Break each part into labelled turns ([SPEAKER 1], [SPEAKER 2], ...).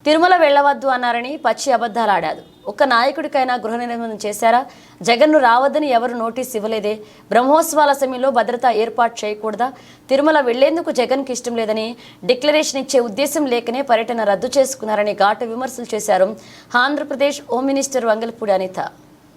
[SPEAKER 1] తిరుమల వెళ్లవద్దు అన్నారని పచ్చి అబద్ధాలాడారు. ఒక్క నాయకుడికైనా గృహ నిర్బంధం చేశారా? జగన్ను రావద్దని ఎవరు నోటీస్ ఇవ్వలేదే? బ్రహ్మోత్సవాల సమయంలో భద్రత ఏర్పాటు చేయకూడదా? తిరుమల వెళ్లేందుకు జగన్కి ఇష్టం లేదని డిక్లరేషన్ ఇచ్చే ఉద్దేశం లేకనే పర్యటన రద్దు చేసుకున్నారని ఘాటు విమర్శలు చేశారు ఆంధ్రప్రదేశ్ హోం మినిస్టర్ వంగలపూడి అనిత.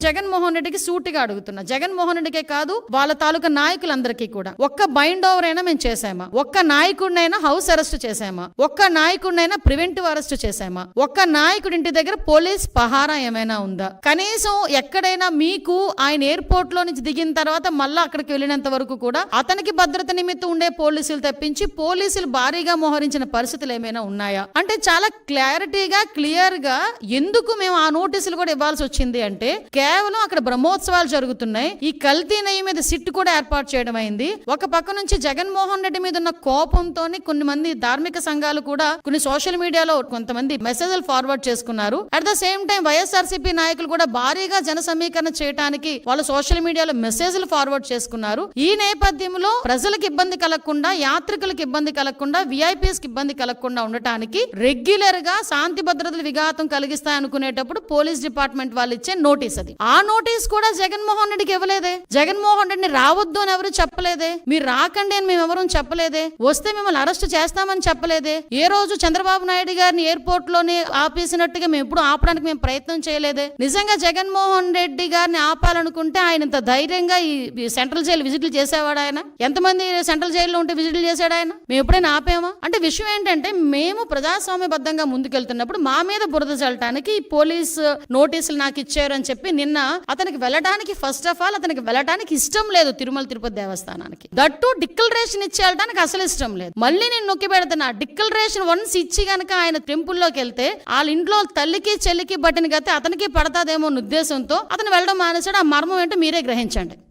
[SPEAKER 2] జగన్మోహన్ రెడ్డికి సూటిగా అడుగుతున్నా, జగన్మోహన్ రెడ్డికే కాదు వాళ్ళ తాలూకా నాయకులందరికీ కూడా ఒక్క బైండ్ ఓవర్ అయినా మేము చేసామా? ఒక్క నాయకుడినైనా హౌస్ అరెస్ట్ చేసామా? ఒక్క నాయకుడినైనా ప్రివెంటివ్ అరెస్ట్ చేసామా? ఒక్క నాయకుడి ఇంటి దగ్గర పోలీస్ పహారా ఏమైనా ఉందా? కనీసం ఎక్కడైనా మీకు ఆయన ఎయిర్పోర్ట్ లో నుంచి దిగిన తర్వాత మళ్ళా అక్కడికి వెళ్ళినంత వరకు కూడా అతనికి భద్రత నిమిత్తం ఉండే పోలీసులు తప్పించి పోలీసులు భారీగా మోహరించిన పరిస్థితులు ఏమైనా ఉన్నాయా? అంటే చాలా క్లారిటీగా క్లియర్ గా ఎందుకు మేము ఆ నోటీసులు కూడా ఇవ్వాల్సి వచ్చింది అంటే కేవలం అక్కడ బ్రహ్మోత్సవాలు జరుగుతున్నాయి. ఈ కల్తీ నెయ్యి మీద సిట్ కూడా ఏర్పాటు చేయడం అయింది. ఒక పక్క నుంచి జగన్మోహన్ రెడ్డి మీద ఉన్న కోపంతో కొన్ని మంది ధార్మిక సంఘాలు కూడా కొన్ని సోషల్ మీడియాలో కొంతమంది మెసేజ్లు ఫార్వర్డ్ చేసుకున్నారు. At the same time YSRCP నాయకులు కూడా భారీగా జన సమీకరణ చేయడానికి వాళ్ళు సోషల్ మీడియాలో మెసేజ్లు ఫార్వర్డ్ చేసుకున్నారు. ఈ నేపథ్యంలో ప్రజలకు ఇబ్బంది కలగకుండా, యాత్రికులకు ఇబ్బంది కలగకుండా, విఐపీస్ కి ఇబ్బంది కలగకుండా ఉండటానికి రెగ్యులర్ గా శాంతి భద్రతలు విఘాతం కలిగిస్తాయనుకునేటప్పుడు పోలీస్ డిపార్ట్మెంట్ వాళ్ళు ఇచ్చే నోటీస్ అది. ఆ నోటీస్ కూడా జగన్మోహన్ రెడ్డికి ఇవ్వలేదే. జగన్మోహన్ రెడ్డిని రావద్దు అని ఎవరు చెప్పలేదే. మీరు రాకండి అని మేము ఎవరు చెప్పలేదే. వస్తే మిమ్మల్ని అరెస్ట్ చేస్తామని చెప్పలేదే. ఏ రోజు చంద్రబాబు నాయుడు గారిని ఎయిర్పోర్ట్ లోనే ఆపేసినట్టుగా మేము ఎప్పుడు ఆపడానికి మేము ప్రయత్నం చేయలేదే. నిజంగా జగన్మోహన్ రెడ్డి గారిని ఆపాలనుకుంటే ఆయన ఇంత ధైర్యంగా ఈ సెంట్రల్ జైలు విజిట్లు చేసేవాడు. ఆయన ఎంతమంది సెంట్రల్ జైల్లో ఉంటే విజిట్లు చేశాడు ఆయన? మేము ఎప్పుడైనా ఆపామా? అంటే విషయం ఏంటంటే మేము ప్రజాస్వామ్యబద్ధంగా ముందుకెళ్తున్నప్పుడు మా మీద బురద చల్లటానికి పోలీస్ నోటీసులు నాకు ఇచ్చారు అని చెప్పి నిన్న అతనికి వెళ్ళడానికి ఫస్ట్ ఆఫ్ ఆల్ అతనికి వెళ్ళడానికి ఇష్టం లేదు తిరుమల తిరుపతి దేవస్థానానికి. దట్టు డిక్లరేషన్ ఇచ్చేయడానికి అసలు ఇష్టం లేదు. మళ్ళీ నేను నొక్కి పెడుతున్నా, డిక్లరేషన్ వన్స్ ఇచ్చి గనక ఆయన టెంపుల్లోకి వెళ్తే వాళ్ళ ఇంట్లో తల్లికి చెల్లికి బట్టిన గతే అతనికి పడతాదేమో ఉద్దేశంతో అతను వెళ్ళడం మానేశాడు. ఆ మర్మం ఏంటో మీరే గ్రహించండి.